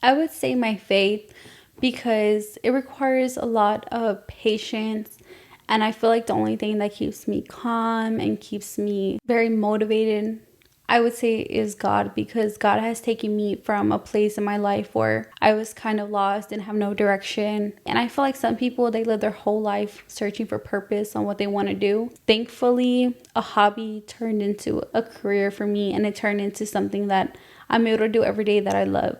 I would say my faith because it requires a lot of patience. And I feel like the only thing that keeps me calm and keeps me very motivated, I would say, is God, because God has taken me from a place in my life where I was kind of lost and have no direction. And I feel like some people, they live their whole life searching for purpose on what they want to do. Thankfully, a hobby turned into a career for me, and it turned into something that I'm able to do every day that I love.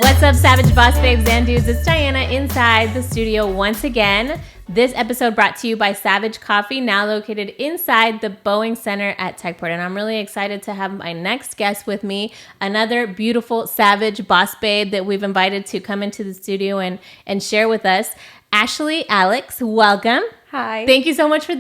What's up, Savage Boss Babes and Dudes? It's Diana inside the studio once again. This episode brought to you by Savage Coffee, now located inside the Boeing Center at Techport. And I'm really excited to have my next guest with me, another beautiful Savage Boss Babe that we've invited to come into the studio and share with us. Ashley Alex, welcome. Hi. Thank you so much for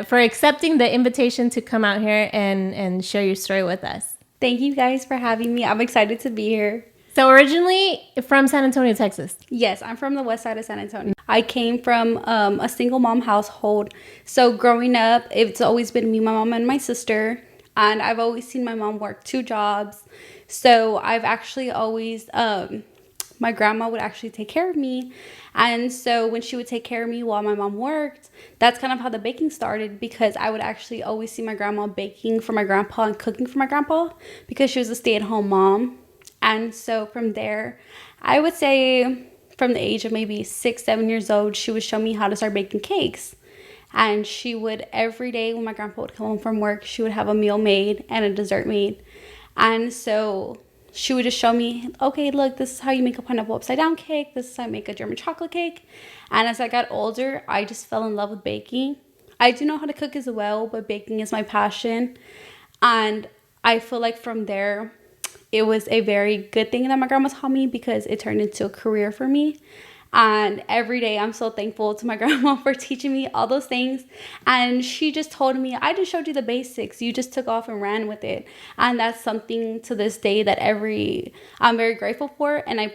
for accepting the invitation to come out here and share your story with us. Thank you guys for having me. I'm excited to be here. So originally from San Antonio, Texas. Yes, I'm from the west side of San Antonio. I came from a single mom household. So growing up, it's always been me, my mom, and my sister. And I've always seen my mom work 2 jobs. So I've actually always, my grandma would actually take care of me. And so when she would take care of me while my mom worked, that's kind of how the baking started, because I would actually always see my grandma baking for my grandpa and cooking for my grandpa because she was a stay-at-home mom. And so from there, I would say from the age of maybe 6, 7 years old, she would show me how to start baking cakes. And she would, every day when my grandpa would come home from work, she would have a meal made and a dessert made. And so she would just show me, okay, look, this is how you make a pineapple upside down cake. This is how I make a German chocolate cake. And as I got older, I just fell in love with baking. I do know how to cook as well, but baking is my passion. And I feel like from there, it was a very good thing that my grandma taught me, because it turned into a career for me. And every day I'm so thankful to my grandma for teaching me all those things. And she just told me, I just showed you the basics. You just took off and ran with it. And that's something to this day that I'm very grateful for. And I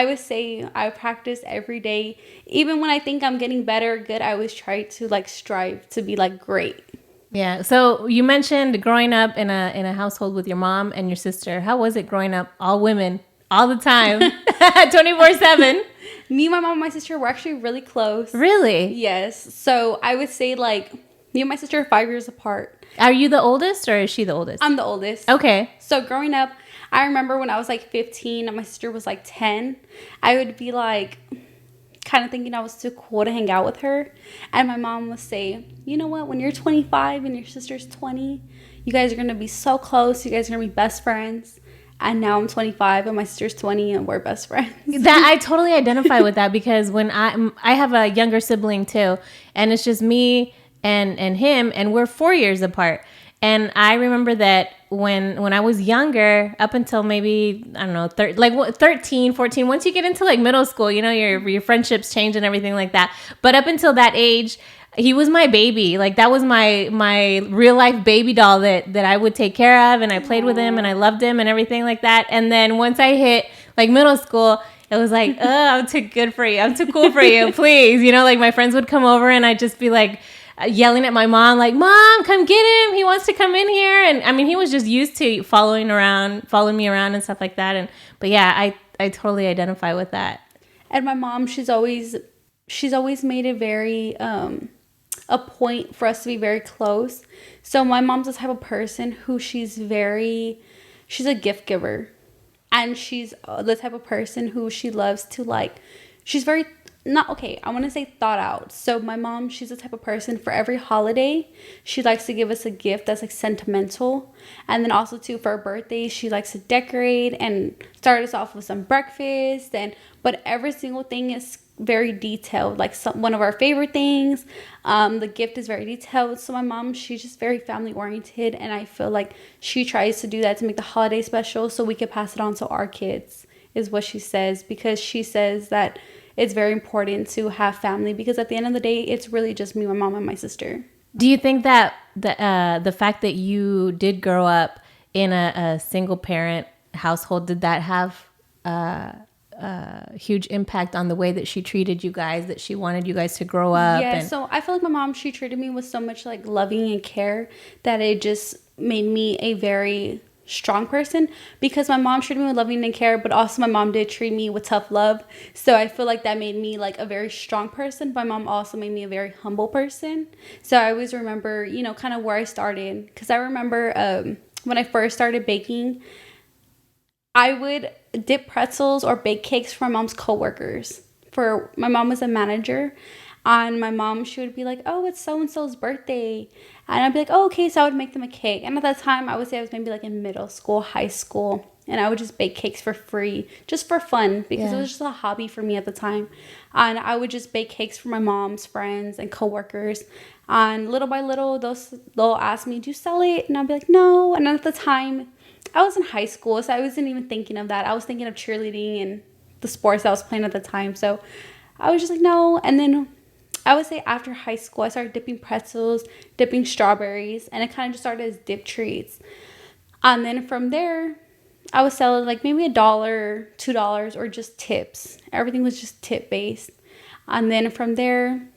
would say I practice every day. Even when I think I'm getting better or good, I always try to strive to be great. Yeah. So you mentioned growing up in a household with your mom and your sister. How was it growing up all women all the time, 24/7? Me, my mom, and my sister were actually really close. Really? Yes. So I would say me and my sister are 5 years apart. Are you the oldest or is she the oldest? I'm the oldest. Okay. So growing up, I remember when I was 15 and my sister was 10, I would be kind of thinking I was too cool to hang out with her. And my mom would say, you know what, when you're 25 and your sister's 20, you guys are going to be so close. You guys are going to be best friends. And now I'm 25 and my sister's 20 and we're best friends. That I totally identify with that, because when I have a younger sibling too, and it's just me and him, and we're 4 years apart. And I remember that when I was younger, up until maybe, I don't know, 13, 14, once you get into middle school, your friendships change and everything like that. But up until that age, he was my baby. That was my real life baby doll that I would take care of, and I played with him and I loved him and everything like that. And then once I hit middle school, it was oh, I'm too good for you. I'm too cool for you. Please. My friends would come over and I'd just be yelling at my mom, Mom, come get him. He wants to come in here. And I mean, he was just used to following me around and stuff like that. But yeah, I totally identify with that. And my mom, she's always made it very, a point for us to be very close. So my mom's the type of person who she's a gift giver. And she's the type of person who she loves to she's very, I want to say thought out. So my mom, she's the type of person, for every holiday, she likes to give us a gift that's sentimental. And then also too, for our birthdays, she likes to decorate and start us off with some breakfast. But every single thing is very detailed. One of our favorite things, the gift is very detailed. So my mom, she's just very family oriented, and I feel like she tries to do that to make the holiday special so we could pass it on to our kids, is what she says, because she says that it's very important to have family, because at the end of the day, it's really just me, my mom, and my sister. Do you think that the fact that you did grow up in a single parent household, did that have huge impact on the way that she treated you guys, that she wanted you guys to grow up. Yeah, and so I feel like my mom, she treated me with so much like loving and care that it just made me a very strong person, because my mom treated me with loving and care, but also my mom did treat me with tough love. So I feel like that made me like a very strong person. My mom also made me a very humble person. So I always remember, you know, kind of where I started, because I remember when I first started baking, I would dip pretzels or bake cakes for my mom's coworkers. For my mom was a manager, and my mom, she would be like, "Oh, it's so and so's birthday," and I'd be like, "Oh, okay." So I would make them a cake, and at that time, I would say I was maybe like in middle school, high school, and I would just bake cakes for free, just for fun, because it was just a hobby for me at the time, and I would just bake cakes for my mom's friends and coworkers. And little by little, they'll ask me, "Do you sell it?" And I'll be like, "No." And at the time, I was in high school, so I wasn't even thinking of that. I was thinking of cheerleading and the sports I was playing at the time. So I was just like, no. And then I would say after high school, I started dipping pretzels, dipping strawberries, and it kind of just started as dip treats. And then from there, I was selling like maybe $1, $2, or just tips. Everything was just tip based. And then from there,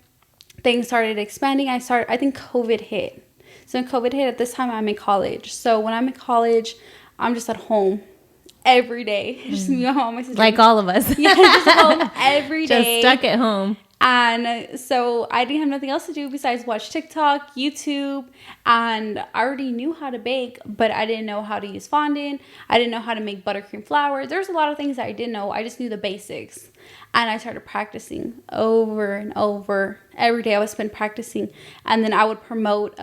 things started expanding. I think COVID hit. So when COVID hit, at this time, I'm in college. So when I'm in college, I'm just at home every day. Just me, my mom, my sister. like all of us. Yeah, just home every day. Just stuck at home. And so I didn't have nothing else to do besides watch TikTok, YouTube, and I already knew how to bake, but I didn't know how to use fondant. I didn't know how to make buttercream flour. There's a lot of things that I didn't know. I just knew the basics. And I started practicing over and over. Every day I would spend practicing. And then I would promote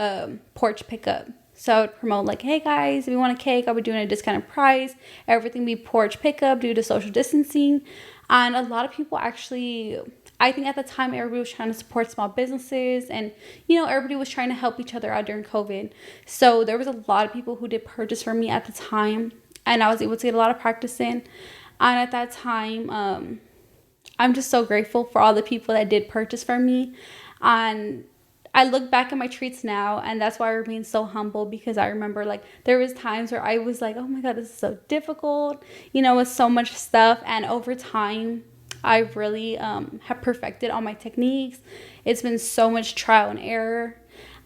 porch pickup. So I would promote like, hey guys, if you want a cake, I would do it at a discounted price. Everything be porch pickup due to social distancing. And a lot of people actually, I think at the time, everybody was trying to support small businesses, and, you know, everybody was trying to help each other out during COVID. So there was a lot of people who did purchase from me at the time, and I was able to get a lot of practice in. And at that time, I'm just so grateful for all the people that did purchase from me. And I look back at my treats now, and that's why I remain so humble, because I remember like there was times where I was like, oh my God, this is so difficult, you know, with so much stuff. And over time, I really have perfected all my techniques. It's been so much trial and error.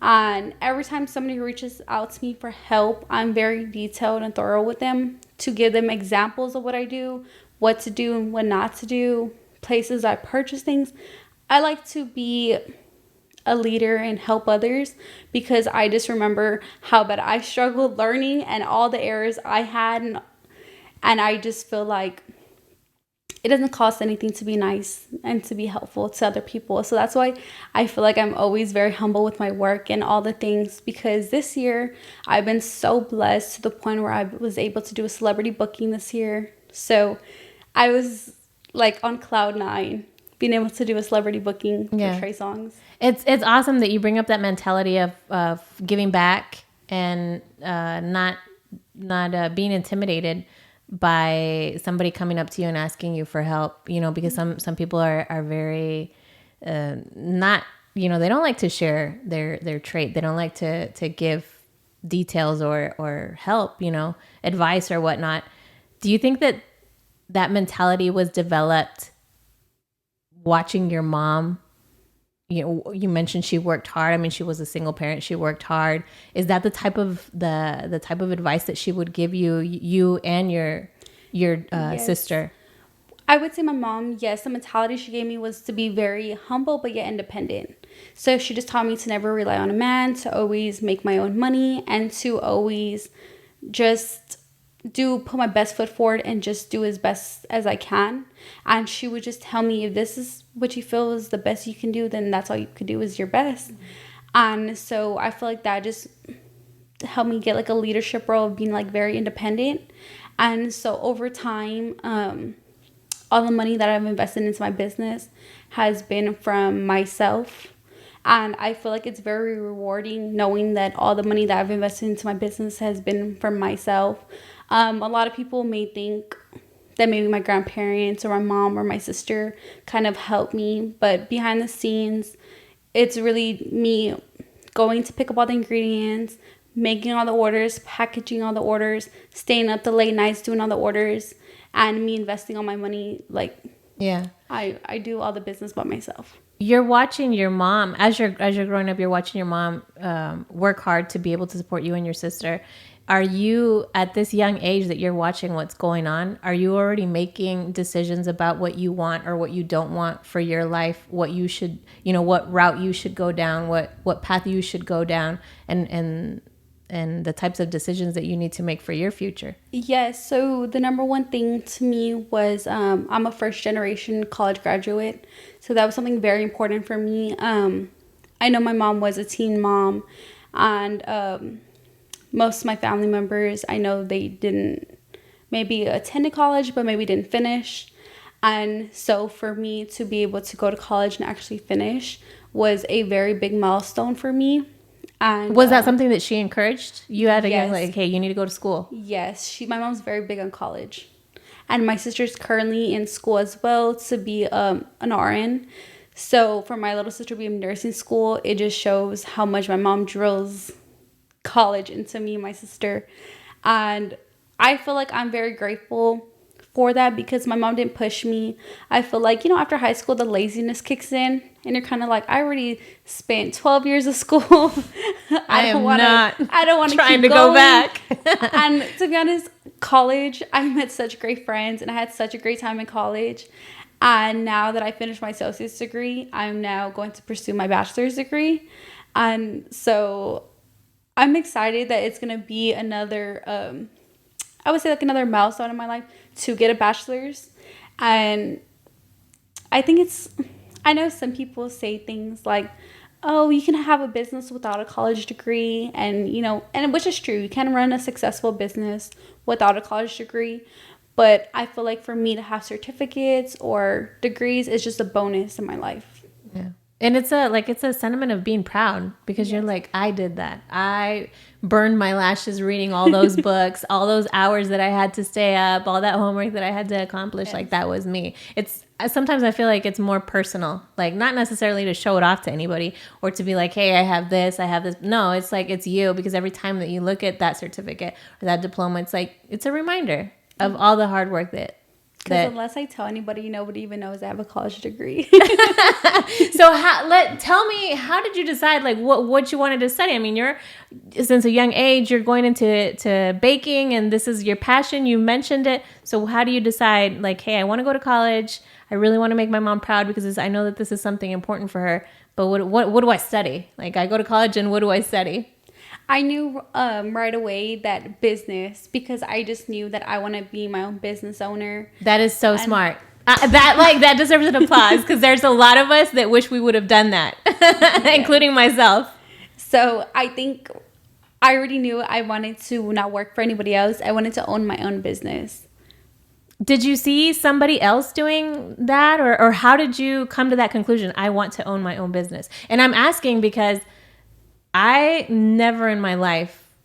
And every time somebody reaches out to me for help, I'm very detailed and thorough with them to give them examples of what I do, what to do and what not to do, places I purchase things. I like to be a leader and help others, because I just remember how bad I struggled learning and all the errors I had. And I just feel like it doesn't cost anything to be nice and to be helpful to other people. So that's why I feel like I'm always very humble with my work and all the things, because this year I've been so blessed to the point where I was able to do a celebrity booking this year. So I was like on cloud nine being able to do a celebrity booking for Trey Songz. It's awesome that you bring up that mentality of giving back and not being intimidated by somebody coming up to you and asking you for help, you know, because some people are very not, you know, they don't like to share their trait. They don't like to give details or help, you know, advice or whatnot. Do you think that mentality was developed watching your mom? You know, you mentioned she worked hard. I mean, she was a single parent. She worked hard. Is that the type of advice that she would give you and your Yes. sister? I would say my mom, yes, the mentality she gave me was to be very humble but yet independent. So she just taught me to never rely on a man, to always make my own money, and to always just put my best foot forward and just do as best as I can. And she would just tell me, if this is what you feel is the best you can do, then that's all you could do is your best. And so I feel like that just helped me get like a leadership role of being like very independent. And so over time, all the money that I've invested into my business has been from myself. And I feel like it's very rewarding knowing that all the money that I've invested into my business has been from myself. A lot of people may think that maybe my grandparents or my mom or my sister kind of helped me, but behind the scenes, it's really me going to pick up all the ingredients, making all the orders, packaging all the orders, staying up the late nights doing all the orders, and me investing all my money. Like, Yeah. I do all the business by myself. You're watching your mom as you're growing up. You're watching your mom work hard to be able to support you and your sister. Are you at this young age that you're watching what's going on? Are you already making decisions about what you want or what you don't want for your life? What you should, what route you should go down, what path you should go down, and the types of decisions that you need to make for your future? Yes. So the number one thing to me was I'm a first generation college graduate. So that was something very important for me. I know my mom was a teen mom, and most of my family members, I know they didn't maybe attend college, but maybe didn't finish. And so for me to be able to go to college and actually finish was a very big milestone for me. And Was that something that she encouraged you at a young, yes. like, hey, you need to go to school? Yes, my mom's very big on college, and my sister's currently in school as well to be an RN. So for my little sister to be in nursing school, it just shows how much my mom drills college into me and my sister, and I feel like I'm very grateful for that because my mom didn't push me. I feel like, after high school, the laziness kicks in and you're kind of like, I already spent 12 years of school. I don't want to trying keep to going. go back. And to be honest, college, I met such great friends and I had such a great time in college. And now that I finished my associate's degree, I'm now going to pursue my bachelor's degree. And so I'm excited that it's going to be another, I would say like another milestone in my life to get a bachelor's. And I think I know some people say things like, oh, you can have a business without a college degree. And, and which is true. You can run a successful business without a college degree. But I feel like for me to have certificates or degrees is just a bonus in my life. Yeah. And it's a sentiment of being proud because you're like, I did that. I burned my lashes reading all those books, all those hours that I had to stay up, all that homework that I had to accomplish. Yes. Like that was me. Sometimes I feel like it's more personal, like not necessarily to show it off to anybody or to be like, hey, I have this. No, it's like, it's you, because every time that you look at that certificate or that diploma, it's like, it's a reminder of all the hard work because unless I tell anybody, nobody even knows I have a college degree. So tell me, how did you decide like what you wanted to study? I mean, since a young age, you're going into baking and this is your passion. You mentioned it. So how do you decide like, hey, I want to go to college. I really want to make my mom proud because I know that this is something important for her. But what do I study? Like I go to college and what do I study? I knew right away that business, because I just knew that I want to be my own business owner. That is so smart. That deserves an applause because there's a lot of us that wish we would have done that, including myself. So I think I already knew I wanted to not work for anybody else. I wanted to own my own business. Did you see somebody else doing that, or how did you come to that conclusion? I want to own my own business. And I'm asking because I never in my life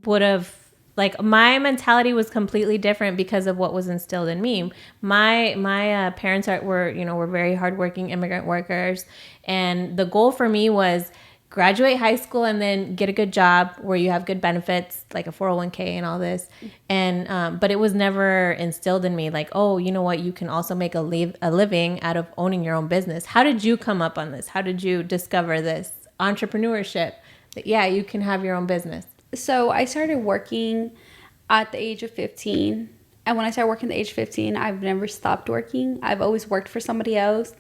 would have, like, my mentality was completely different because of what was instilled in me. My parents were very hardworking immigrant workers, and the goal for me was graduate high school and then get a good job where you have good benefits, like a 401k and all this. And but it was never instilled in me, like, oh, you know what, you can also make a living out of owning your own business. How did you come up on this? How did you discover this entrepreneurship, that you can have your own business? So I started working at the age of 15. And when I started working at the age of 15, I've never stopped working. I've always worked for somebody else.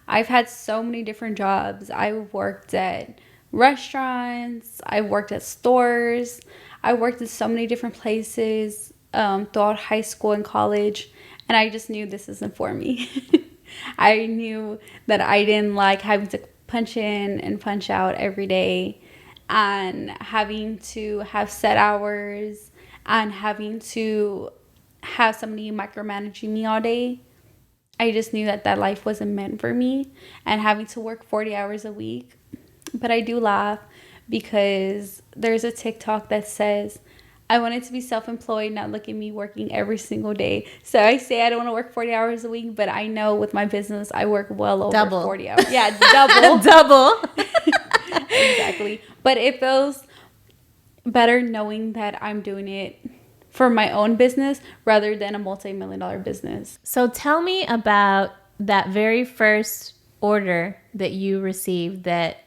I've had so many different jobs. I've worked at restaurants. I've worked at stores. I worked in so many different places throughout high school and college. And I just knew this isn't for me. I knew that I didn't like having to punch in and punch out every day and having to have set hours and having to have somebody micromanaging me all day. I just knew that life wasn't meant for me, and having to work 40 hours a week. But I do laugh because there's a TikTok that says, I wanted to be self-employed, not look at me working every single day. So I say I don't want to work 40 hours a week, but I know with my business, I work well over 40 hours. Yeah, double. Double. Exactly. But it feels better knowing that I'm doing it for my own business rather than a multi-million-dollar business. So tell me about that very first order that you received that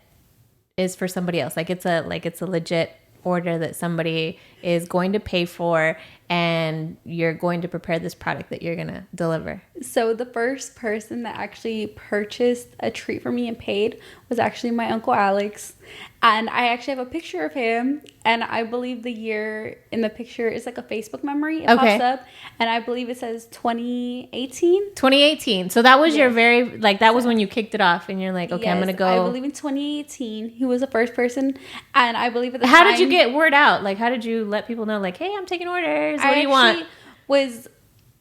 is for somebody else. Like it's a legit order that somebody is going to pay for, and you're going to prepare this product that you're going to deliver. So the first person that actually purchased a treat for me and paid was actually my Uncle Alex. And I actually have a picture of him. And I believe the year in the picture is like a Facebook memory. It pops up. And I believe it says 2018. 2018. So that was your very, like, that was when you kicked it off. And you're like, okay, I'm going to go. I believe in 2018. He was the first person. And I believe at the How time. did you get word out? Like, how did you let people know, like, hey, I'm taking orders. What do you want? Was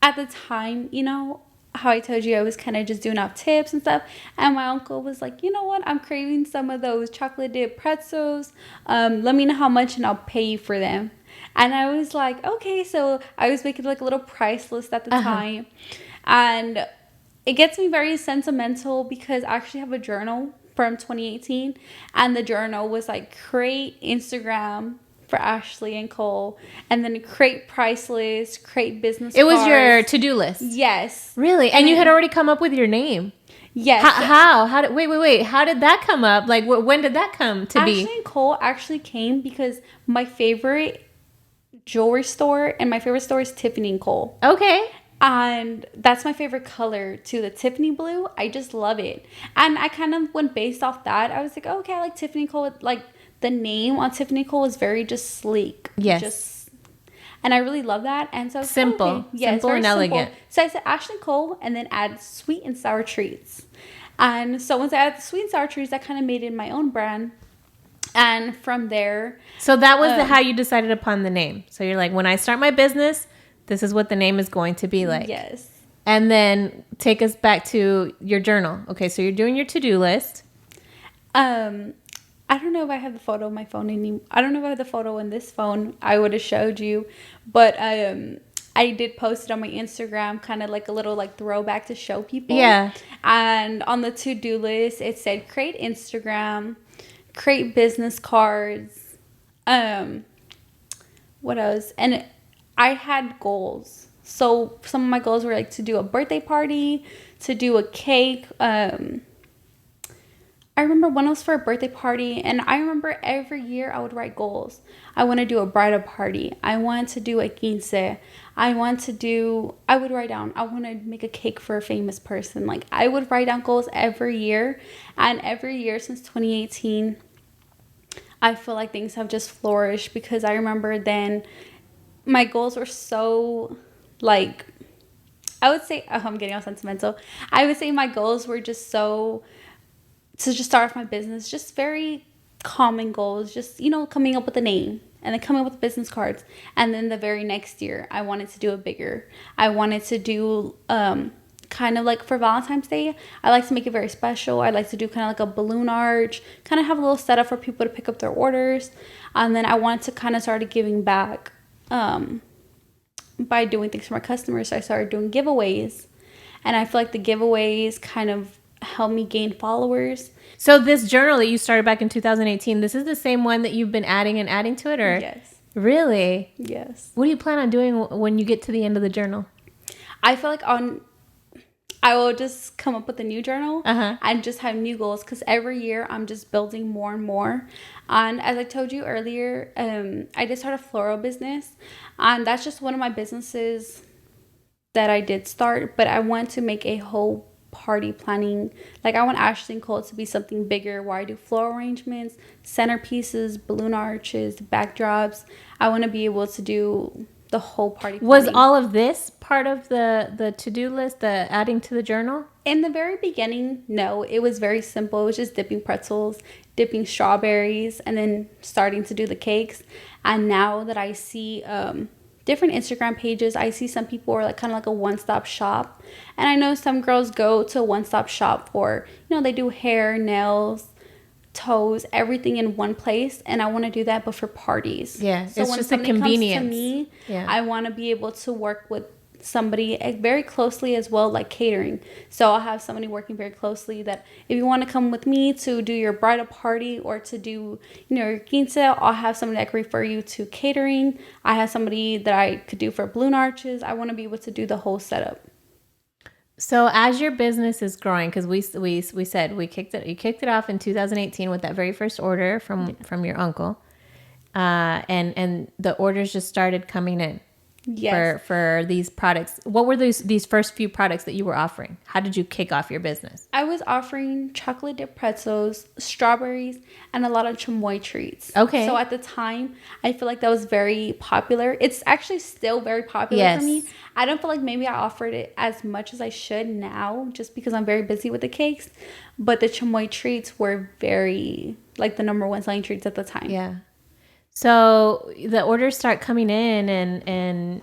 at the time, you know, how I told you I was kind of just doing off tips and stuff, and my uncle was like, you know what, I'm craving some of those chocolate dip pretzels, let me know how much and I'll pay you for them. And I was like, okay. So I was making like a little price list at the time, and it gets me very sentimental because I actually have a journal from 2018, and the journal was like, create Instagram for Ashley and Cole, and then create price list, create business It was cards. your to-do list. Yes. Really? And you had already come up with your name. Yes. How did wait, how did that come up? Like, when did that come to be? Ashley and Cole actually came because my favorite jewelry store and my favorite store is Tiffany and Cole. Okay. And that's my favorite color too, the Tiffany blue. I just love it. And I kind of went based off that. I was like, oh, okay, I like Tiffany and Cole. Like, the name on Tiffany Cole was very just sleek. Yes. And I really love that. And so I was simple. okay. Yeah, simple and elegant. So I said Ashley Cole and then add sweet and sour treats. And so once I added the sweet and sour treats, I kind of made it my own brand. And from there. So that was how you decided upon the name. So you're like, when I start my business, this is what the name is going to be like. Yes. And then take us back to your journal. Okay, so you're doing your to-do list. I don't know if I have the photo on my phone anymore. I don't know if I have the photo in this phone. I would have showed you. But I did post it on my Instagram, kind of like a little like throwback to show people. Yeah. And on the to-do list, it said create Instagram, create business cards. What else? And I had goals. So some of my goals were like to do a birthday party, to do a cake. I remember one was for a birthday party, and I remember every year I would write goals. I want to do a bridal party. I want to do a quince. I would write down, I want to make a cake for a famous person. Like, I would write down goals every year, and every year since 2018, I feel like things have just flourished because I remember then my goals were so, like, I would say, oh, I'm getting all sentimental. I would say my goals were just so, to just start off my business, just very common goals, just, you know, coming up with a name and then coming up with business cards. And then the very next year, I wanted to do it bigger. I wanted to do, kind of like for Valentine's Day, I like to make it very special. I like to do kind of like a balloon arch, kind of have a little setup for people to pick up their orders. And then I wanted to kind of start giving back by doing things for my customers. So I started doing giveaways, and I feel like the giveaways kind of helped me gain followers. So this journal that you started back in 2018, this is the same one that you've been adding to it, or? Yes. Really? Yes. What do you plan on doing when you get to the end of the journal? I feel like I will just come up with a new journal and just have new goals, because every year I'm just building more and more. And as I told you earlier, I did start a floral business, and that's just one of my businesses that I did start, but I want to make a whole party planning. Like, I want Ashley and Cole to be something bigger, where I do floral arrangements, centerpieces, balloon arches, backdrops. I want to be able to do the whole party planning. Was all of this part of the to-do list, the adding to the journal? In the very beginning, no. It was very simple. It was just dipping pretzels, dipping strawberries, and then starting to do the cakes. And now that I see different Instagram pages, I see some people are like kind of like a one-stop shop. And I know some girls go to a one-stop shop for, you know, they do hair, nails, toes, everything in one place. And I want to do that, but for parties. Yeah, so it's when just a somebody convenience. comes to me, I want to be able to work with somebody very closely as well, like catering. So I'll have somebody working very closely that if you want to come with me to do your bridal party or to do, your quince, I'll have somebody that can refer you to catering. I have somebody that I could do for balloon arches. I want to be able to do the whole setup. So as your business is growing, because we said you kicked it off in 2018 with that very first order from your uncle, and the orders just started coming in. Yes. For these products. What were these first few products that you were offering? How did you kick off your business? I was offering chocolate dipped pretzels, strawberries, and a lot of chamoy treats. Okay. So at the time, I feel like that was very popular. It's actually still very popular for me. I don't feel like maybe I offered it as much as I should now, just because I'm very busy with the cakes. But the chamoy treats were very, like, the number one selling treats at the time. Yeah. So the orders start coming in and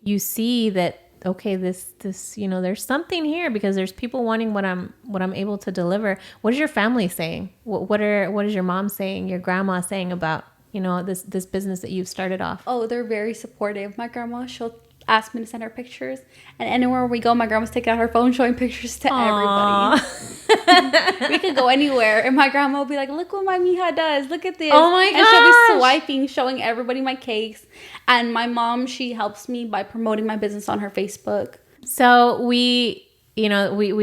you see that, okay, this there's something here because there's people wanting what I'm able to deliver. What is your family saying? What is your mom saying? Your grandma saying about, this business that you've started off? Oh, they're very supportive. My grandma, she'll ask me to send her pictures, and anywhere we go, my grandma's taking out her phone showing pictures to everybody. We could go anywhere and my grandma will be like, look what my mija does, look at this. Oh my gosh. And she'll be swiping, showing everybody my cakes. And my mom, she helps me by promoting my business on her Facebook. So we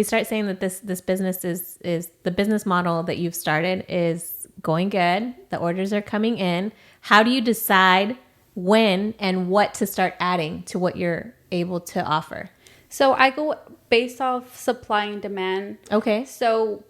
start saying that this business is the business model that you've started is going good. The orders are coming in. How do you decide when and what to start adding to what you're able to offer? So I go based off supply and demand. Okay. So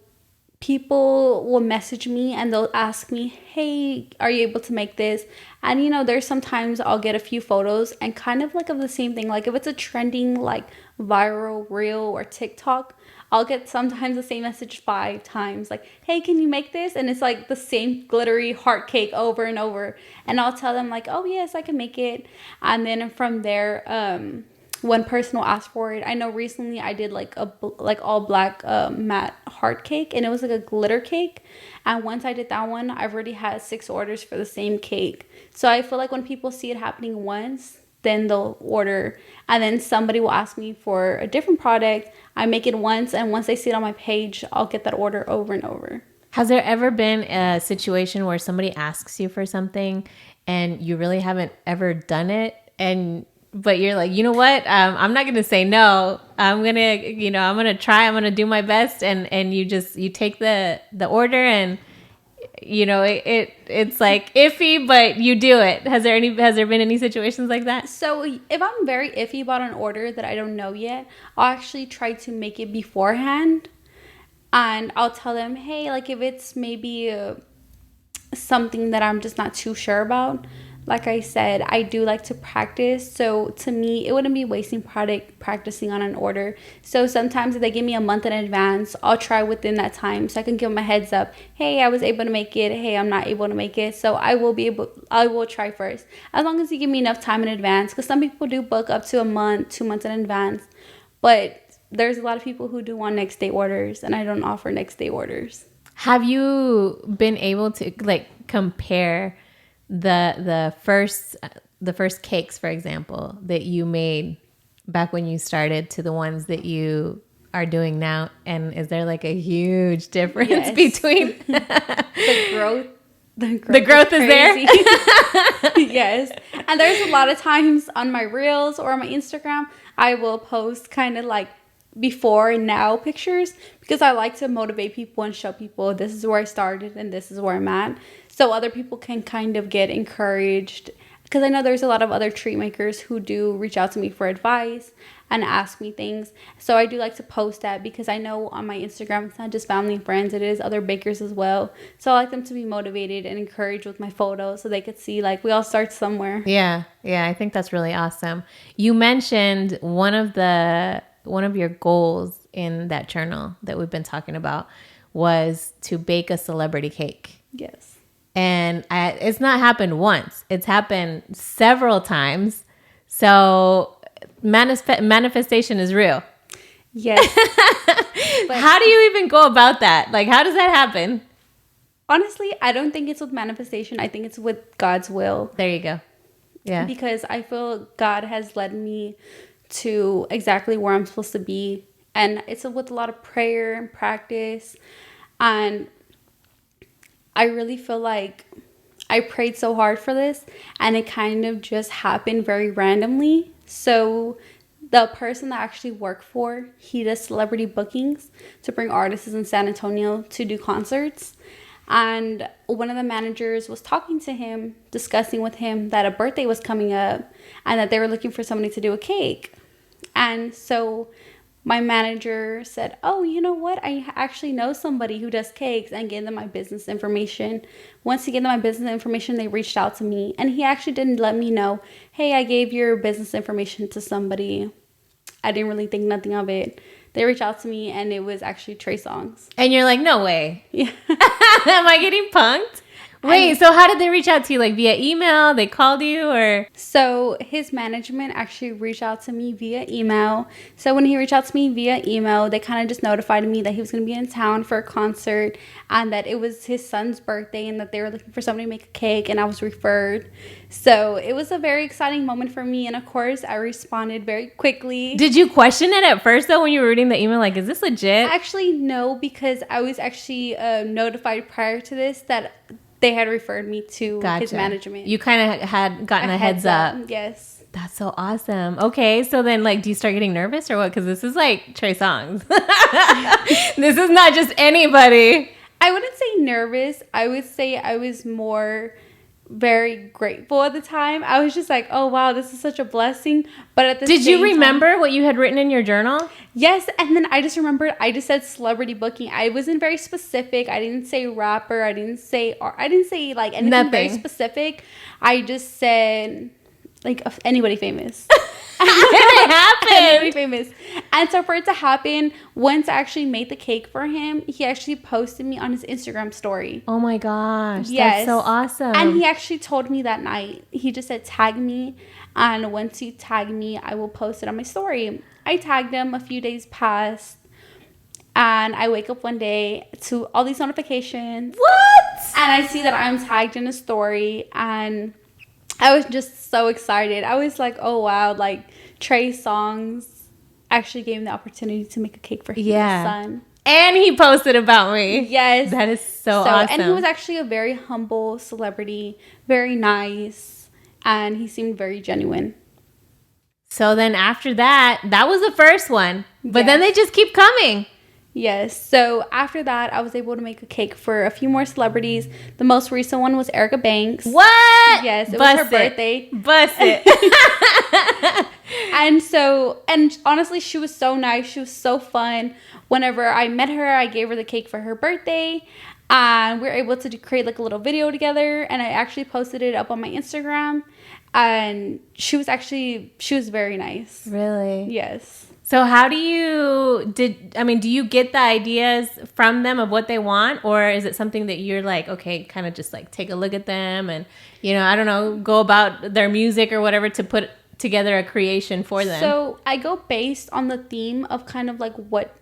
people will message me and they'll ask me, hey, are you able to make this? And there's sometimes I'll get a few photos and kind of like of the same thing. Like if it's a trending like viral reel or TikTok, I'll get sometimes the same message 5 times, like, hey, can you make this? And it's like the same glittery heart cake over and over. And I'll tell them like, oh yes, I can make it. And then from there, one person will ask for it. I know recently I did like all black matte heart cake, and it was like a glitter cake. And once I did that one, I've already had 6 orders for the same cake. So I feel like when people see it happening once, then they'll order, and then somebody will ask me for a different product. I make it once, and once they see it on my page, I'll get that order over and over. Has there ever been a situation where somebody asks you for something and you really haven't ever done it, but you're like, you know what? I'm not going to say no. I'm going to try. I'm going to do my best. And you take the order and, it's like iffy, but you do it. Has there been any situations like that? So if I'm very iffy about an order that I don't know yet, I'll actually try to make it beforehand. And I'll tell them, hey, like if it's maybe something that I'm just not too sure about, like I said, I do like to practice. So to me, it wouldn't be wasting product practicing on an order. So sometimes if they give me a month in advance, I'll try within that time so I can give them a heads up. Hey, I was able to make it. Hey, I'm not able to make it. So I will try first. As long as you give me enough time in advance, because some people do book up to a month, 2 months in advance. But there's a lot of people who do want next day orders, and I don't offer next day orders. Have you been able to compare the first cakes, for example, that you made back when you started to the ones that you are doing now? And is there like a huge difference between the growth? The growth is there. Yes. And there's a lot of times on my reels or on my Instagram, I will post kind of like before and now pictures, because I like to motivate people and show people this is where I started and this is where I'm at, so other people can kind of get encouraged, because I know there's a lot of other treat makers who do reach out to me for advice and ask me things. So I do like to post that, because I know on my Instagram it's not just family and friends, it is other bakers as well. So I like them to be motivated and encouraged with my photos so they could see like we all start somewhere. Yeah, I think that's really awesome. You mentioned one of your goals in that journal that we've been talking about was to bake a celebrity cake. Yes. And it's not happened once. It's happened several times. So manifestation is real. Yes. But how do you even go about that? Like, how does that happen? Honestly, I don't think it's with manifestation. I think it's with God's will. There you go. Yeah. Because I feel God has led me to exactly where I'm supposed to be. And it's with a lot of prayer and practice. And I really feel like I prayed so hard for this, and it kind of just happened very randomly. So the person that I actually work for, he does celebrity bookings to bring artists in San Antonio to do concerts. And one of the managers was talking to him, discussing with him that a birthday was coming up and that they were looking for somebody to do a cake. And so my manager said, "Oh, you know what? I actually know somebody who does cakes," and gave them my business information. Once he gave them my business information, they reached out to me. And he actually didn't let me know, "Hey, I gave your business information to somebody." I didn't really think nothing of it. They reached out to me, and it was actually Trey Songz. And you're like, no way. Yeah. Am I getting punked? Wait, so how did they reach out to you? Like via email? They called you or? So his management actually reached out to me via email. So when he reached out to me via email, they kind of just notified me that he was going to be in town for a concert and that it was his son's birthday and that they were looking for somebody to make a cake, and I was referred. So it was a very exciting moment for me, and of course I responded very quickly. Did you question it at first though when you were reading the email? Like, is this legit? Actually, no, because I was actually notified prior to this that they had referred me to his management. You kind of had gotten a heads up. Yes. That's so awesome. Okay, so then like, do you start getting nervous or what? Because this is like Trey Songz. This is not just anybody. I wouldn't say nervous. I would say I was more very grateful at the time. I was just like, oh wow, this is such a blessing. But at the Did you same remember time, what you had written in your journal? yes, and then I just remembered I just said celebrity booking. I wasn't very specific. I didn't say rapper. I didn't say like anything very specific. I just said like anybody famous. It happened. Anybody famous. And so for it to happen, once I actually made the cake for him, he actually posted me on his Instagram story. Oh my gosh. Yes. That's so awesome. And he actually told me that night. He just said, tag me. And once you tag me, I will post it on my story. I tagged him. A few days passed. And I wake up one day to all these notifications. What? And I see that I'm tagged in a story. And I was just so excited. I was like, oh, wow. Like, Trey Songz actually gave me the opportunity to make a cake for his son. And he posted about me. Yes. That is so awesome. And he was actually a very humble celebrity, very nice, and he seemed very genuine. So then after that, that was the first one. But then they just keep coming. Yes. So after that, I was able to make a cake for a few more celebrities. The most recent one was Erica Banks. What? Yes, it was her birthday. Bust it. And honestly, she was so nice. She was so fun. Whenever I met her, I gave her the cake for her birthday. And we were able to create like a little video together. And I actually posted it up on my Instagram. And she was very nice. Really? Yes. So how do you get the ideas from them of what they want, or is it something that you're like, okay, kind of just like take a look at them and, I don't know, go about their music or whatever to put together a creation for them? So I go based on the theme of kind of like what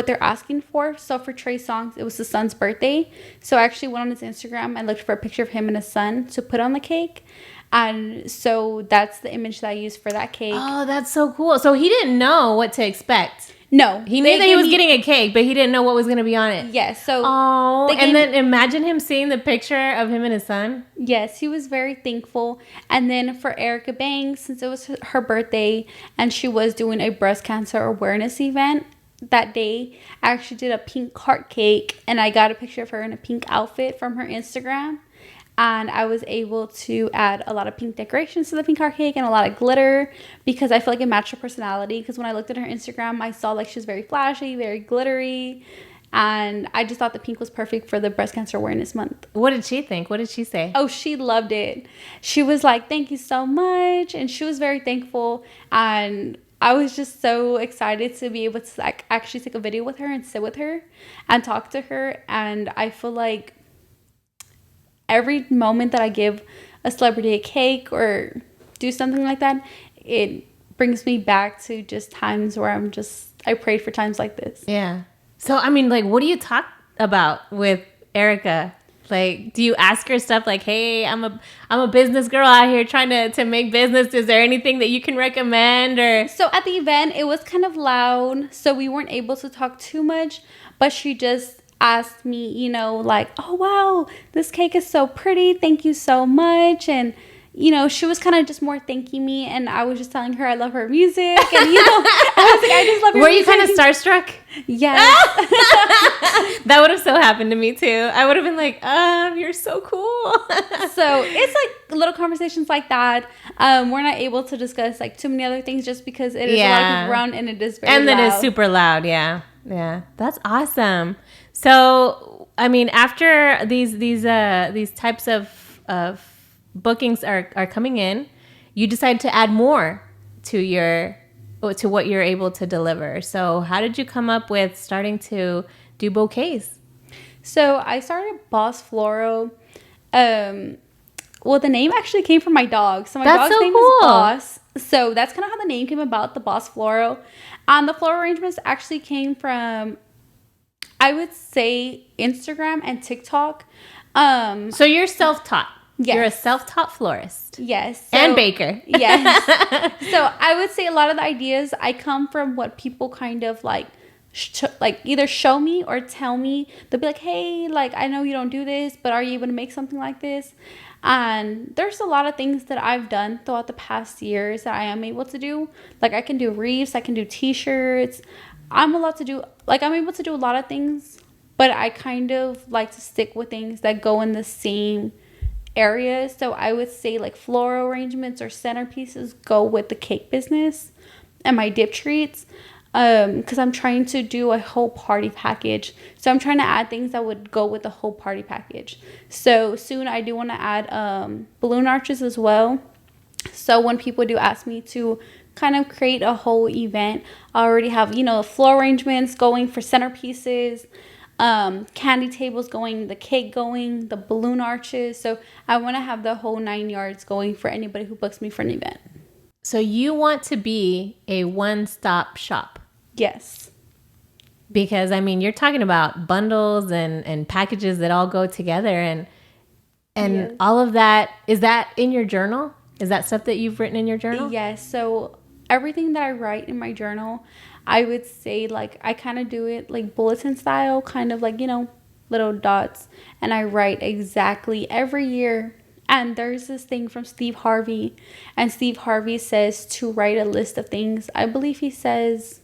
they're asking for. So for Trey Songz, it was his son's birthday. So I actually went on his Instagram and looked for a picture of him and his son to put on the cake. And so that's the image that I used for that cake. Oh, that's so cool. So he didn't know what to expect. No. He knew that he was getting a cake, but he didn't know what was going to be on it. Yes. So and then imagine him seeing the picture of him and his son. Yes, he was very thankful. And then for Erica Banks, since it was her birthday and she was doing a breast cancer awareness event that day, I actually did a pink heart cake, and I got a picture of her in a pink outfit from her Instagram. And I was able to add a lot of pink decorations to the pink heart cake and a lot of glitter because I feel like it matched her personality. Because when I looked at her Instagram, I saw like she was very flashy, very glittery. And I just thought the pink was perfect for the Breast Cancer Awareness Month. What did she think? What did she say? Oh, she loved it. She was like, thank you so much. And she was very thankful. And I was just so excited to be able to like actually take a video with her and sit with her and talk to her. And I feel like every moment that I give a celebrity a cake or do something like that, it brings me back to just times where I prayed for times like this. Yeah. So, I mean, like, what do you talk about with Erica? Like, do you ask her stuff like, "Hey, I'm a business girl out here trying to make business. Is there anything that you can recommend?" Or So at the event, it was kind of loud, so we weren't able to talk too much. But she just asked me, like, "Oh wow, this cake is so pretty. Thank you so much." And she was kind of just more thanking me, and I was just telling her I love her music, and I was like, I just love her were music. you kind of starstruck? Yes. That would have so happened to me too. I would have been like, you're so cool. So it's like little conversations like that. We're not able to discuss like too many other things just because it is a lot of people around, and it is very and then loud. it's super loud. Yeah. That's awesome. So I mean, after these types of bookings are coming in, you decide to add more to what you're able to deliver. So how did you come up with starting to do bouquets? So I started Boss Floral. Well, the name actually came from my dog. So my That's dog's so name cool. is Boss. So that's kind of how the name came about, the Boss Floral. And the floral arrangements actually came from, I would say, Instagram and TikTok. So you're self-taught. Yes. You're a self-taught florist. Yes. And baker. Yes. So I would say a lot of the ideas I come from what people kind of like either show me or tell me. They'll be like, hey, like, I know you don't do this, but are you able to make something like this? And there's a lot of things that I've done throughout the past years that I am able to do. Like, I can do wreaths, I can do t-shirts. I'm able to do a lot of things, but I kind of like to stick with things that go in the same areas. So I would say like floral arrangements or centerpieces go with the cake business and my dip treats, because I'm trying to do a whole party package. So I'm trying to add things that would go with the whole party package. So soon I do want to add balloon arches as well. So when people do ask me to kind of create a whole event, I already have floral arrangements going for centerpieces, candy tables going, the cake going, the balloon arches. So I want to have the whole 9 yards going for anybody who books me for an event. So you want to be a one-stop shop. Yes. Because I mean, you're talking about bundles and packages that all go together, and Yes. all of that. Is that in your journal? Is that stuff that you've written in your journal? Yes. So everything that I write in my journal, I would say like I kind of do it like bulletin style, kind of like, little dots. And I write exactly every year. And there's this thing from Steve Harvey. And Steve Harvey says to write a list of things. I believe he says,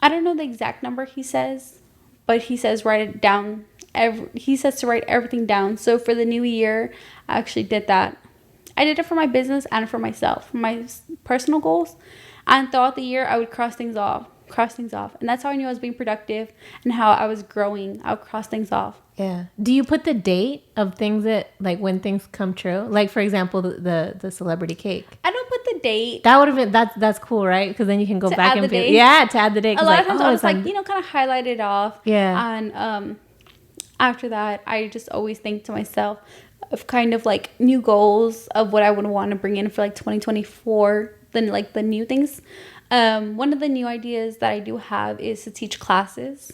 I don't know the exact number he says, but he says write it down. He says to write everything down. So for the new year, I actually did that. I did it for my business and for myself, for my personal goals. And throughout the year, I would cross things off. And that's how I knew I was being productive and how I was growing. I would cross things off. Yeah. Do you put the date of things that, like, when things come true? Like, for example, the celebrity cake. I don't put the date. That would have been, that's cool, right? Because then you can go To back add and the date? yeah, to add the date. A lot of times I was it's like, on- kind of highlight it off. Yeah. And after that, I just always think to myself of kind of like new goals of what I would want to bring in for like 2024. Then like the new things. One of the new ideas that I do have is to teach classes.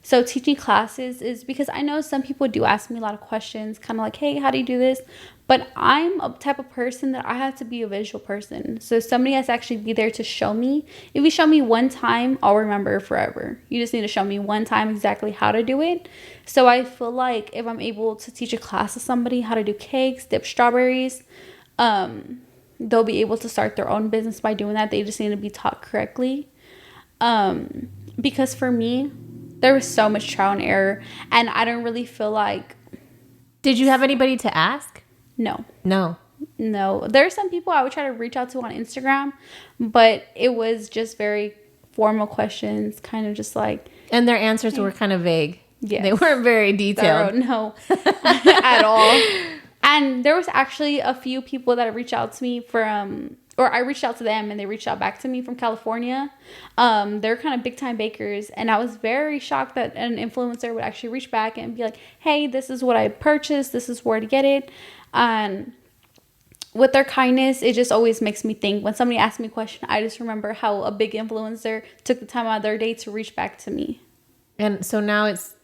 So teaching classes is because I know some people do ask me a lot of questions, kind of like, hey, how do you do this? But I'm a type of person that I have to be a visual person. So somebody has to actually be there to show me. If you show me one time, I'll remember forever. You just need to show me one time exactly how to do it. So I feel like if I'm able to teach a class to somebody how to do cakes, dip strawberries, they'll be able to start their own business by doing that. They just need to be taught correctly. Because for me, there was so much trial and error, and I don't really feel like... Did you have anybody to ask? No. There are some people I would try to reach out to on Instagram, but it was just very formal questions, kind of just like... And their answers were kind of vague. Yes. They weren't very detailed. No, at all. And there was actually a few people that reached out to me from... Or I reached out to them and they reached out back to me from California. They're kind of big time bakers. And I was very shocked that an influencer would actually reach back and be like, hey, this is what I purchased. This is where to get it. And with their kindness, it just always makes me think. When somebody asks me a question, I just remember how a big influencer took the time out of their day to reach back to me. And so now it's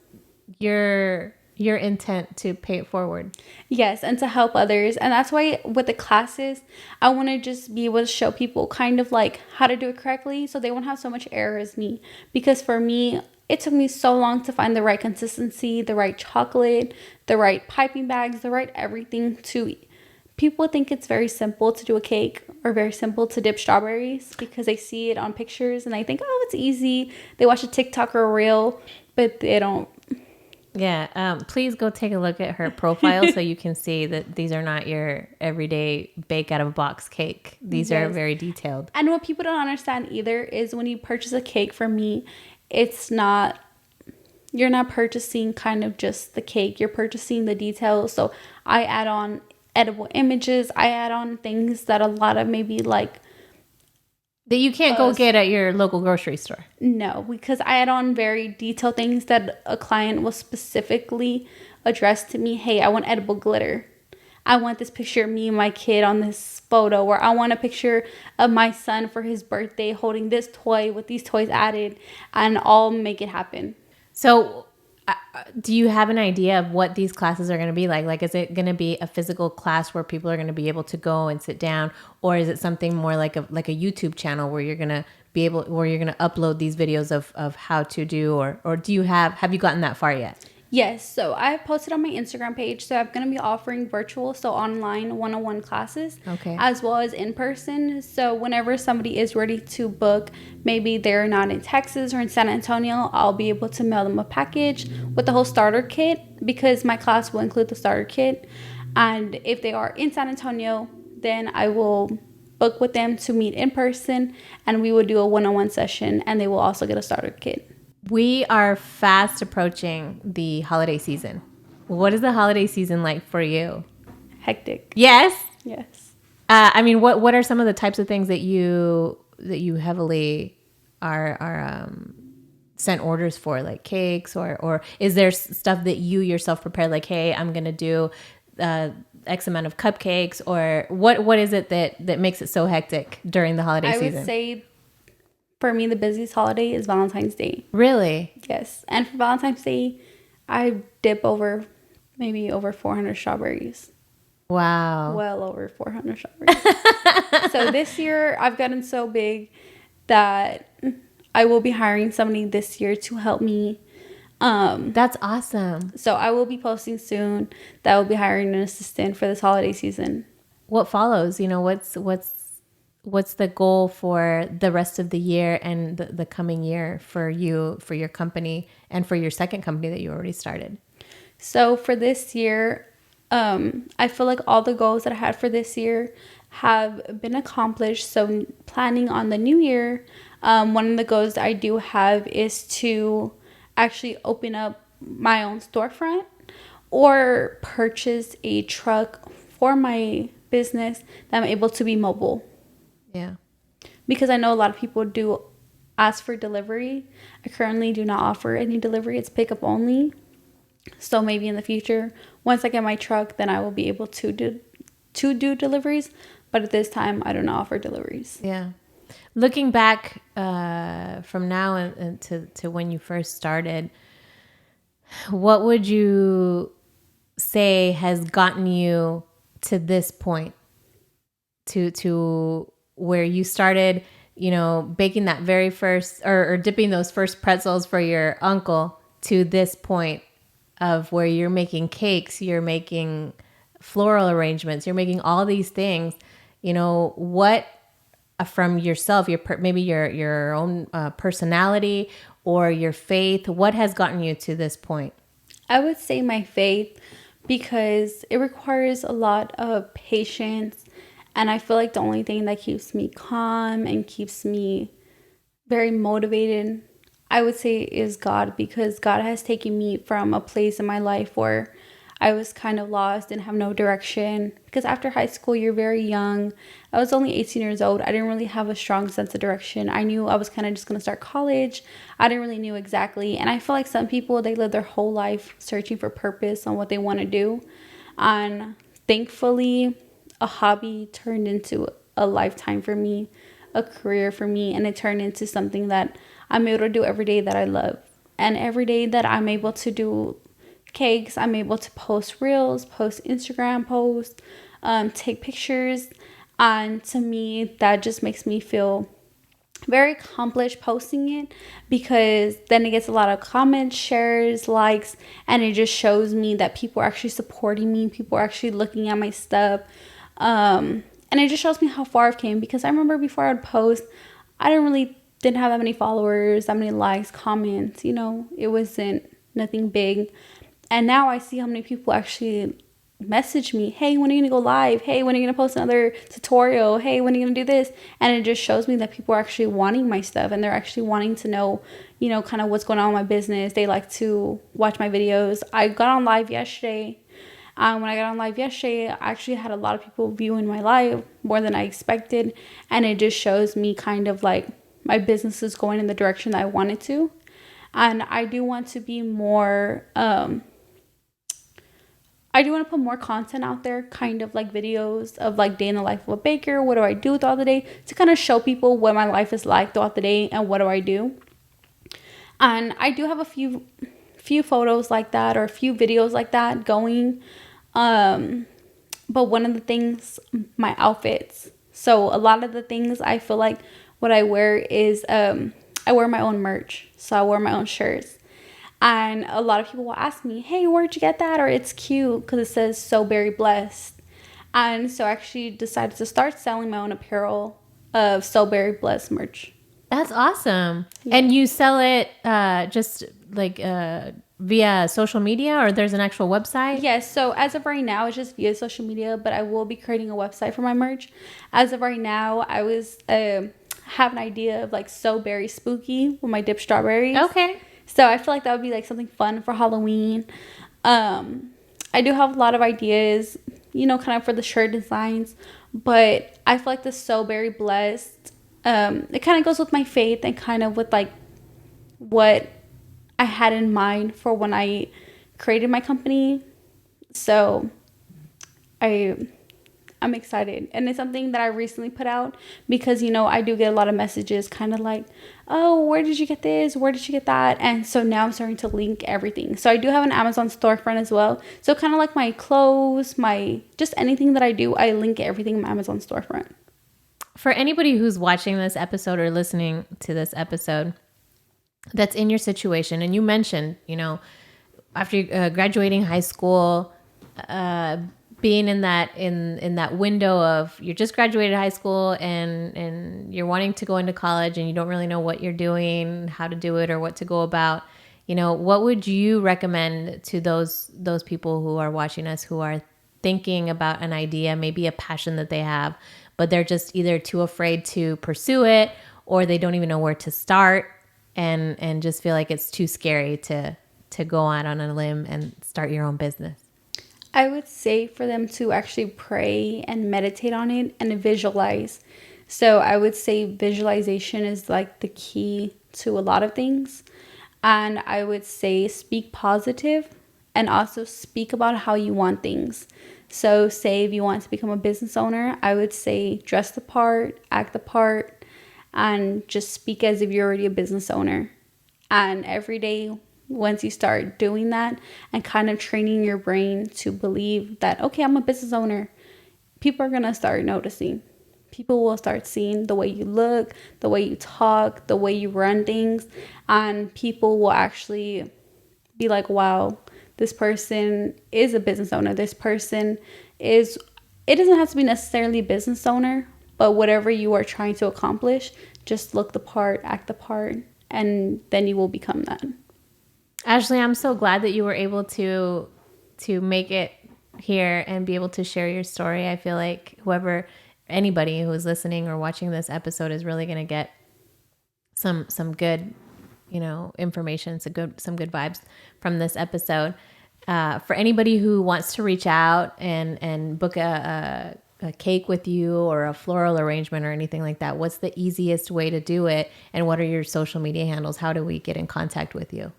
you're your intent to pay it forward. Yes, and to help others. And that's why with the classes, I want to just be able to show people kind of like how to do it correctly so they won't have so much error as me. Because for me, it took me so long to find the right consistency, the right chocolate, the right piping bags, the right everything to. People think it's very simple to do a cake or very simple to dip strawberries because they see it on pictures and they think, oh, it's easy. They watch a TikTok or a reel, but they don't. Yeah, please go take a look at her profile so you can see that these are not your everyday bake out of a box cake. These are very detailed. And what people don't understand either is when you purchase a cake from me, it's not, you're not purchasing kind of just the cake. You're purchasing the details. So I add on edible images. I add on things that a lot of maybe like that you can't go get at your local grocery store. No, because I add on very detailed things that a client will specifically address to me. Hey, I want edible glitter. I want this picture of me and my kid on this photo. Or I want a picture of my son for his birthday holding this toy with these toys added. And I'll make it happen. So do you have an idea of what these classes are going to be like? Like, is it going to be a physical class where people are going to be able to go and sit down? Or is it something more like a YouTube channel where you're going to be able, where you're going to upload these videos of how to do, or do you have you gotten that far yet? Yes, so I posted on my Instagram page. So I'm going to be offering virtual, so online one-on-one classes, as well as in person. So whenever somebody is ready to book, maybe they're not in Texas or in San Antonio, I'll be able to mail them a package with the whole starter kit because my class will include the starter kit. And if they are in San Antonio, then I will book with them to meet in person and we will do a one-on-one session and they will also get a starter kit. We are fast approaching the holiday season. What is the holiday season like for you? Hectic. Yes? Yes. I mean, what are some of the types of things that you heavily are sent orders for, like cakes, or is there stuff that you yourself prepare, like, hey, I'm going to do X amount of cupcakes, or what is it that makes it so hectic during the holiday season? I would say for me, the busiest holiday is Valentine's Day. Really? Yes. And for Valentine's Day, I dip maybe over 400 strawberries. Wow. Well over 400 strawberries. So this year, I've gotten so big that I will be hiring somebody this year to help me. That's awesome. So I will be posting soon that I will be hiring an assistant for this holiday season. What follows? You know, what's the goal for the rest of the year and the coming year for you, for your company, and for your second company that you already started? So for this year, I feel like all the goals that I had for this year have been accomplished. So planning on the new year, one of the goals that I do have is to actually open up my own storefront or purchase a truck for my business that I'm able to be mobile. Yeah. Because I know a lot of people do ask for delivery. I currently do not offer any delivery. It's pickup only. So maybe in the future, once I get my truck, then I will be able to do deliveries. But at this time, I do not offer deliveries. Yeah. Looking back from now and to when you first started, what would you say has gotten you to this point, to where you started, you know, baking that very first or dipping those first pretzels for your uncle, to this point of where you're making cakes, you're making floral arrangements, you're making all these things, you know, what from yourself, maybe your own personality or your faith, what has gotten you to this point? I would say my faith, because it requires a lot of patience. And I feel like the only thing that keeps me calm and keeps me very motivated, I would say, is God, because God has taken me from a place in my life where I was kind of lost and have no direction. Because after high school, you're very young. I was only 18 years old. I didn't really have a strong sense of direction. I knew I was kind of just going to start college. I didn't really know exactly. And I feel like some people, they live their whole life searching for purpose on what they want to do. And thankfully, a hobby turned into a lifetime for me, a career for me, and it turned into something that I'm able to do every day that I love. And every day that I'm able to do cakes. I'm able to post reels, post Instagram posts, take pictures. And to me, that just makes me feel very accomplished posting it, because then it gets a lot of comments, shares, likes, and it just shows me that people are actually supporting me. People are actually looking at my stuff. And it just shows me how far I've came, because I remember before I would post, I didn't have that many followers, that many likes, comments, it wasn't nothing big. And now I see how many people actually message me, hey, when are you gonna go live? Hey, when are you gonna post another tutorial? Hey, when are you gonna do this? And it just shows me that people are actually wanting my stuff, and they're actually wanting to know, kind of what's going on with my business. They like to watch my videos. I got on live yesterday. When I got on live yesterday, I actually had a lot of people viewing my live, more than I expected. And it just shows me kind of like my business is going in the direction that I want it to. And I do want to be more, I do want to put more content out there, kind of like videos of like day in the life of a baker. What do I do throughout the day, to kind of show people what my life is like throughout the day and what do I do. And I do have a few photos like that, or a few videos like that going. But one of the things, my outfits. So a lot of the things, I feel like what I wear is, I wear my own merch. So I wear my own shirts. And a lot of people will ask me, hey, where'd you get that? Or it's cute because it says So Berry Blessed. And so I actually decided to start selling my own apparel of So Berry Blessed merch. That's awesome. Yeah. And you sell it just like via social media, or there's an actual website? Yes. So as of right now, it's just via social media, but I will be creating a website for my merch. As of right now, I was have an idea of like So Berry Spooky with my dipped strawberries. Okay. So I feel like that would be like something fun for Halloween. I do have a lot of ideas, kind of for the shirt designs, but I feel like the So Berry Blessed, it kind of goes with my faith and kind of with like what I had in mind for when I created my company. So I'm excited, and it's something that I recently put out, because I do get a lot of messages kind of like, oh, where did you get this, where did you get that? And so now I'm starting to link everything. So I do have an Amazon storefront as well, so kind of like my clothes, my just anything that I do, I link everything in my Amazon storefront. For anybody who's watching this episode or listening to this episode that's in your situation, and you mentioned, after graduating high school, being in that window of, you're just graduated high school and you're wanting to go into college and you don't really know what you're doing, how to do it, or what to go about. What would you recommend to those people who are watching us, who are thinking about an idea, maybe a passion that they have, but they're just either too afraid to pursue it, or they don't even know where to start, and just feel like it's too scary to go out on a limb and start your own business? I would say for them to actually pray and meditate on it and visualize. So I would say visualization is like the key to a lot of things. And I would say speak positive, and also speak about how you want things. So say if you want to become a business owner, I would say dress the part, act the part, and just speak as if you're already a business owner. And every day, once you start doing that and kind of training your brain to believe that, okay, I'm a business owner, people are going to start noticing. People will start seeing the way you look, the way you talk, the way you run things. And people will actually be like, wow, this person is a business owner. This person is, it doesn't have to be necessarily a business owner, but whatever you are trying to accomplish, just look the part, act the part, and then you will become that. Ashley, I'm so glad that you were able to make it here and be able to share your story. I feel like anybody who is listening or watching this episode is really going to get some good, information, some good vibes from this episode. For anybody who wants to reach out and book a cake with you, or a floral arrangement or anything like that, what's the easiest way to do it? And what are your social media handles? How do we get in contact with you?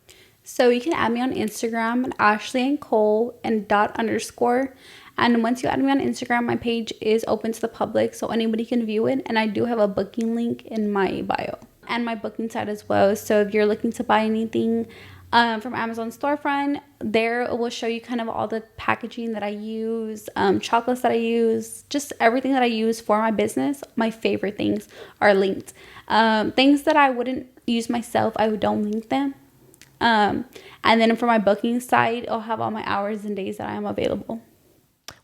So you can add me on Instagram at Ashley and Cole and _. And once you add me on Instagram, my page is open to the public, so anybody can view it. And I do have a booking link in my bio and my booking site as well. So if you're looking to buy anything, from Amazon storefront. There it will show you kind of all the packaging that I use, chocolates that I use, just everything that I use for my business. My favorite things are linked. Things that I wouldn't use myself, I don't link them. And then for my booking site, I'll have all my hours and days that I am available.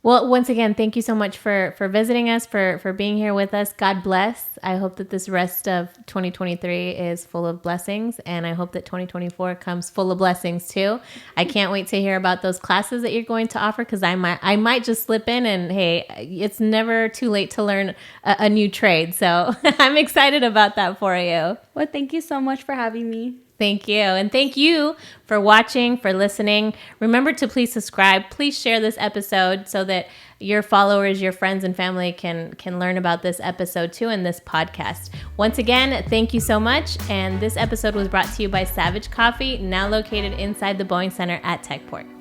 Well, once again, thank you so much for visiting us, for being here with us. God bless. I hope that this rest of 2023 is full of blessings, and I hope that 2024 comes full of blessings too. I can't wait to hear about those classes that you're going to offer, because I might just slip in, and hey, it's never too late to learn a new trade. So I'm excited about that for you. Well, thank you so much for having me. Thank you. And thank you for watching, for listening. Remember to please subscribe. Please share this episode so that your followers, your friends and family can learn about this episode too, and this podcast. Once again, thank you so much. And this episode was brought to you by Savage Coffee, now located inside the Boeing Center at Techport.